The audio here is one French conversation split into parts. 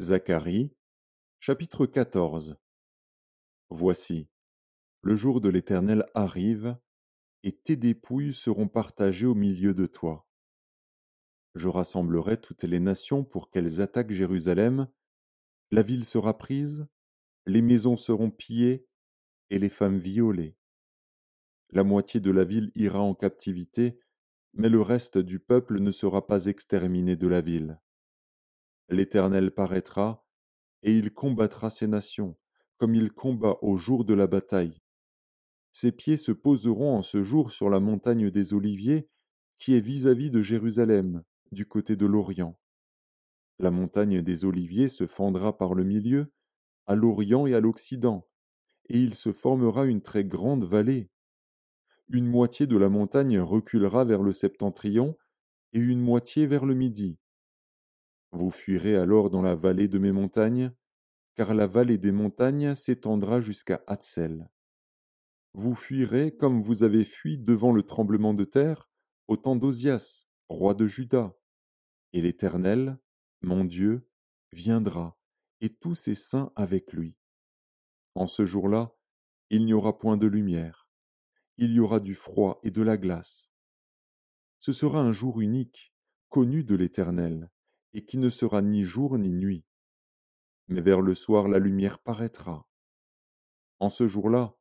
Zacharie, chapitre 14. Voici, le jour de l'Éternel arrive, et tes dépouilles seront partagées au milieu de toi. Je rassemblerai toutes les nations pour qu'elles attaquent Jérusalem, la ville sera prise, les maisons seront pillées, et les femmes violées. La moitié de la ville ira en captivité, mais le reste du peuple ne sera pas exterminé de la ville. L'Éternel paraîtra, et il combattra ces nations, comme il combat au jour de la bataille. Ses pieds se poseront en ce jour sur la montagne des Oliviers, qui est vis-à-vis de Jérusalem, du côté de l'Orient. La montagne des Oliviers se fendra par le milieu, à l'Orient et à l'Occident, et il se formera une très grande vallée. Une moitié de la montagne reculera vers le septentrion, et une moitié vers le midi. Vous fuirez alors dans la vallée de mes montagnes, car la vallée des montagnes s'étendra jusqu'à Hatsel. Vous fuirez comme vous avez fui devant le tremblement de terre au temps d'Osias, roi de Juda. Et l'Éternel, mon Dieu, viendra, et tous ses saints avec lui. En ce jour-là, il n'y aura point de lumière, il y aura du froid et de la glace. Ce sera un jour unique, connu de l'Éternel, et qui ne sera ni jour ni nuit. Mais vers le soir la lumière paraîtra. En ce jour-là,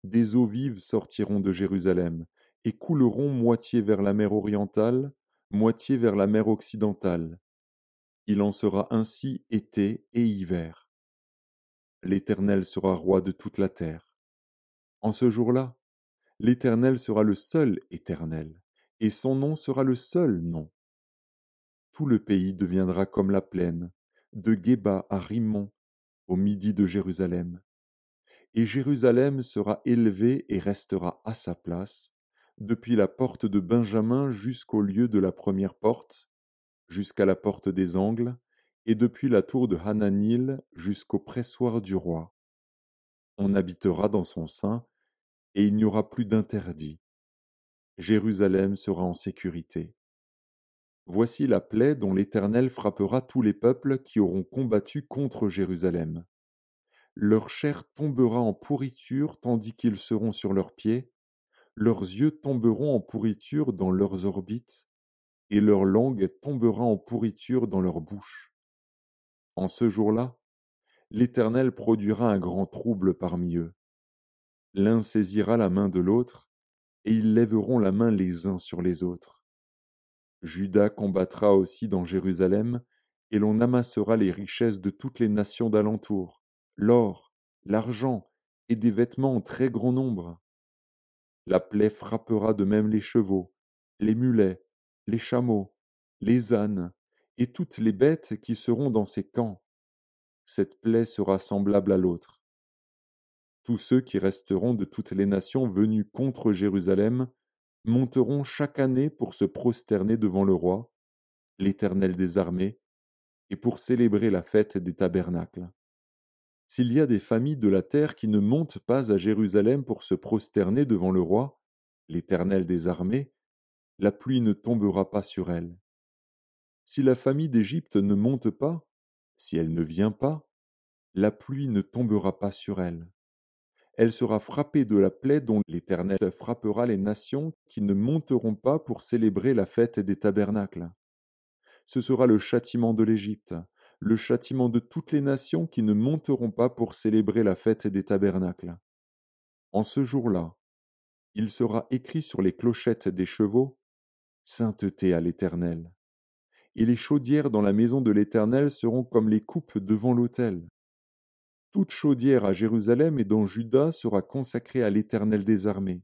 des eaux vives sortiront de Jérusalem et couleront moitié vers la mer orientale, moitié vers la mer occidentale. Il en sera ainsi été et hiver. L'Éternel sera roi de toute la terre. En ce jour-là, l'Éternel sera le seul Éternel, et son nom sera le seul nom. Tout le pays deviendra comme la plaine, de Géba à Rimmon, au midi de Jérusalem. Et Jérusalem sera élevée et restera à sa place, depuis la porte de Benjamin jusqu'au lieu de la première porte, jusqu'à la porte des angles, et depuis la tour de Hananil jusqu'au pressoir du roi. On habitera dans son sein, et il n'y aura plus d'interdit. Jérusalem sera en sécurité. Voici la plaie dont l'Éternel frappera tous les peuples qui auront combattu contre Jérusalem. Leur chair tombera en pourriture tandis qu'ils seront sur leurs pieds, leurs yeux tomberont en pourriture dans leurs orbites, et leur langue tombera en pourriture dans leur bouche. En ce jour-là, l'Éternel produira un grand trouble parmi eux. L'un saisira la main de l'autre, et ils lèveront la main les uns sur les autres. Juda combattra aussi dans Jérusalem, et l'on amassera les richesses de toutes les nations d'alentour, l'or, l'argent et des vêtements en très grand nombre. La plaie frappera de même les chevaux, les mulets, les chameaux, les ânes, et toutes les bêtes qui seront dans ces camps. Cette plaie sera semblable à l'autre. Tous ceux qui resteront de toutes les nations venues contre Jérusalem monteront chaque année pour se prosterner devant le roi, l'Éternel des armées, et pour célébrer la fête des tabernacles. S'il y a des familles de la terre qui ne montent pas à Jérusalem pour se prosterner devant le roi, l'Éternel des armées, la pluie ne tombera pas sur elles. Si la famille d'Égypte ne monte pas, si elle ne vient pas, la pluie ne tombera pas sur elle. Elle sera frappée de la plaie dont l'Éternel frappera les nations qui ne monteront pas pour célébrer la fête des tabernacles. Ce sera le châtiment de l'Égypte, le châtiment de toutes les nations qui ne monteront pas pour célébrer la fête des tabernacles. En ce jour-là, il sera écrit sur les clochettes des chevaux, Sainteté à l'Éternel. Et les chaudières dans la maison de l'Éternel seront comme les coupes devant l'autel. Toute chaudière à Jérusalem et dans Juda sera consacrée à l'Éternel des armées.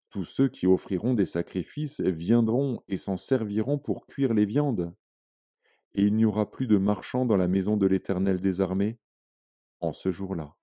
Tous ceux qui offriront des sacrifices viendront et s'en serviront pour cuire les viandes. Et il n'y aura plus de marchands dans la maison de l'Éternel des armées en ce jour-là.